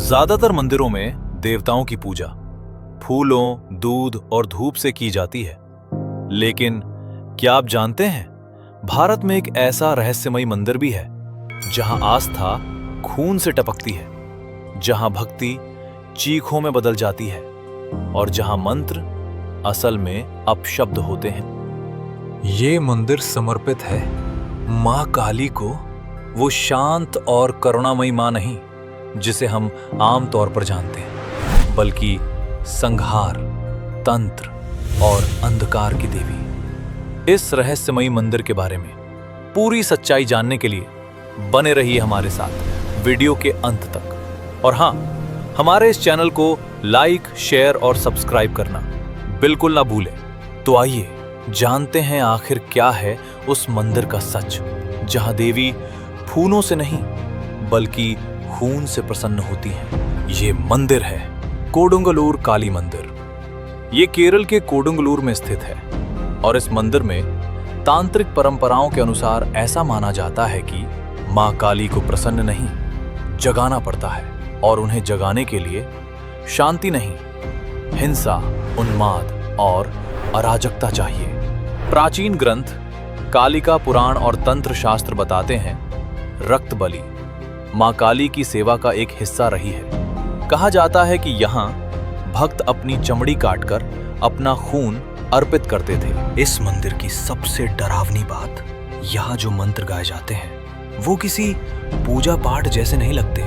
ज्यादातर मंदिरों में देवताओं की पूजा फूलों, दूध और धूप से की जाती है। लेकिन क्या आप जानते हैं, भारत में एक ऐसा रहस्यमयी मंदिर भी है जहां आस्था खून से टपकती है, जहां भक्ति चीखों में बदल जाती है और जहां मंत्र असल में अपशब्द होते हैं। ये मंदिर समर्पित है मां काली को, वो शांत और करुणामयी मां नहीं जिसे हम आम तौर पर जानते हैं, बल्कि संहार, तंत्र और अंधकार की देवी। इस रहस्यमयी मंदिर के बारे में पूरी सच्चाई जानने के लिए बने रहिए हमारे साथ वीडियो के अंत तक। और हां, हमारे इस चैनल को लाइक, शेयर और सब्सक्राइब करना बिल्कुल ना भूलें। तो आइए जानते हैं आखिर क्या है उस मंदिर का सच, जहां देवी फूलों से नहीं बल्कि खून से प्रसन्न होती है। ये मंदिर है कोडुंगलूर काली मंदिर। ये केरल के कोडुंगलूर में स्थित है और इस मंदिर में तांत्रिक परंपराओं के अनुसार ऐसा माना जाता है कि मां काली को प्रसन्न नहीं, जगाना पड़ता है और उन्हें जगाने के लिए शांति नहीं, हिंसा, उन्माद और अराजकता चाहिए। प्राचीन ग्रंथ कालिका पुराण और तंत्र शास्त्र बताते हैं रक्त बलि मां काली की सेवा का एक हिस्सा रही है। कहा जाता है कि यहाँ भक्त अपनी चमड़ी काटकर अपना खून अर्पित करते थे। इस मंदिर की सबसे डरावनी बात, यहाँ जो मंत्र गाए जाते हैं वो किसी पूजा पाठ जैसे नहीं लगते।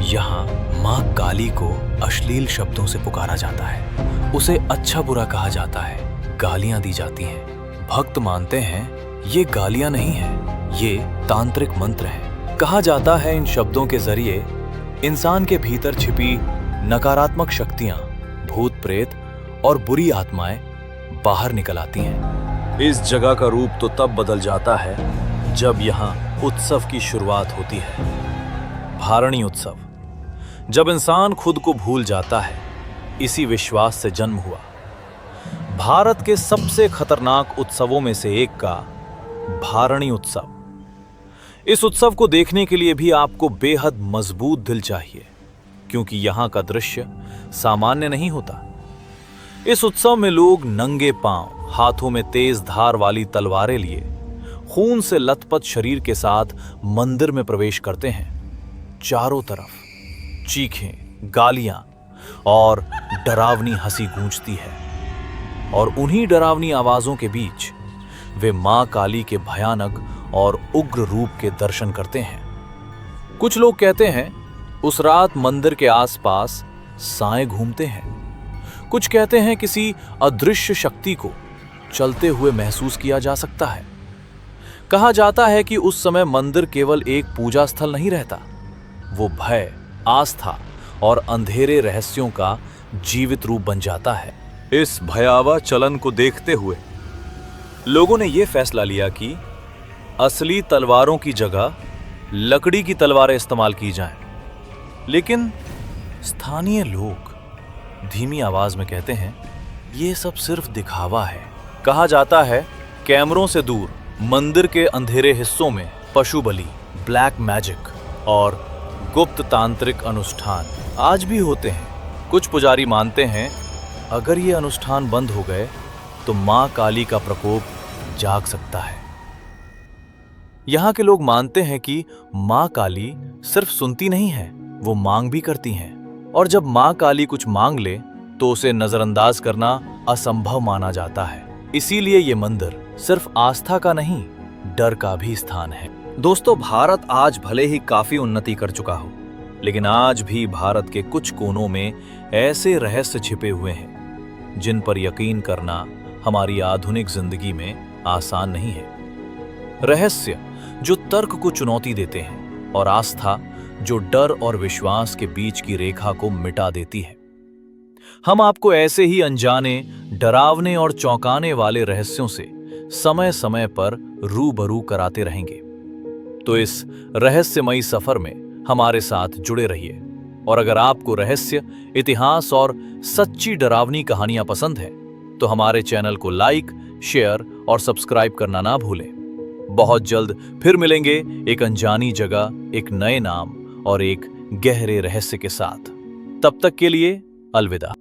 यहाँ मां काली को अश्लील शब्दों से पुकारा जाता है, उसे अच्छा बुरा कहा जाता है, गालियां दी जाती हैं। भक्त मानते हैं ये गालियां नहीं है, ये तांत्रिक मंत्र हैं। कहा जाता है इन शब्दों के जरिए इंसान के भीतर छिपी नकारात्मक शक्तियां, भूत प्रेत और बुरी आत्माएं बाहर निकल आती हैं। इस जगह का रूप तो तब बदल जाता है जब यहाँ उत्सव की शुरुआत होती है, भारणी उत्सव। जब इंसान खुद को भूल जाता है, इसी विश्वास से जन्म हुआ। भारत के सबसे खतरनाक उत्सवों में से एक का भारणी उत्सव। इस उत्सव को देखने के लिए भी आपको बेहद मजबूत दिल चाहिए, क्योंकि यहाँ का दृश्य सामान्य नहीं होता। इस उत्सव में लोग नंगे पांव, हाथों में तेज धार वाली तलवारें लिए, खून से लथपथ शरीर के साथ मंदिर में प्रवेश करते हैं। चारों तरफ चीखें, गालियां और डरावनी हंसी गूंजती है, और उन्हीं डरावनी आवाजों के बीच वे मां काली के भयानक और उग्र रूप के दर्शन करते हैं। कुछ लोग कहते हैं उस रात मंदिर के आसपास साएं घूमते हैं। कुछ कहते हैं किसी अदृश्य शक्ति को चलते हुए महसूस किया जा सकता है। कहा जाता है कि उस समय मंदिर केवल एक पूजा स्थल नहीं रहता, वो भय, आस्था और अंधेरे रहस्यों का जीवित रूप बन जाता है। इस भयावह चलन को देखते हुए लोगों ने यह फैसला लिया कि असली तलवारों की जगह लकड़ी की तलवारें इस्तेमाल की जाएं। लेकिन स्थानीय लोग धीमी आवाज में कहते हैं यह सब सिर्फ दिखावा है। कहा जाता है कैमरों से दूर मंदिर के अंधेरे हिस्सों में पशु बलि, ब्लैक मैजिक और गुप्त तांत्रिक अनुष्ठान आज भी होते हैं। कुछ पुजारी मानते हैं अगर ये अनुष्ठान बंद हो गए तो मां काली का प्रकोप जाग सकता है। यहाँ के लोग मानते हैं कि मां काली सिर्फ सुनती नहीं है, वो मांग भी करती हैं, और जब मां काली कुछ मांग ले तो उसे नजरअंदाज करना असंभव माना जाता है। इसीलिए ये मंदिर सिर्फ आस्था का नहीं, डर का भी स्थान है। दोस्तों, भारत आज भले ही काफी उन्नति कर चुका हो, लेकिन आज भी भारत के कुछ कोनों में ऐसे रहस्य छिपे हुए हैं जिन पर यकीन करना हमारी आधुनिक जिंदगी में आसान नहीं है। रहस्य जो तर्क को चुनौती देते हैं और आस्था जो डर और विश्वास के बीच की रेखा को मिटा देती है। हम आपको ऐसे ही अनजाने, डरावने और चौंकाने वाले रहस्यों से समय समय पर रूबरू कराते रहेंगे। तो इस रहस्यमयी सफर में हमारे साथ जुड़े रहिए। और अगर आपको रहस्य, इतिहास और सच्ची डरावनी कहानियां पसंद है तो हमारे चैनल को लाइक, शेयर और सब्सक्राइब करना ना भूलें। बहुत जल्द फिर मिलेंगे एक अनजानी जगह, एक नए नाम और एक गहरे रहस्य के साथ। तब तक के लिए अलविदा।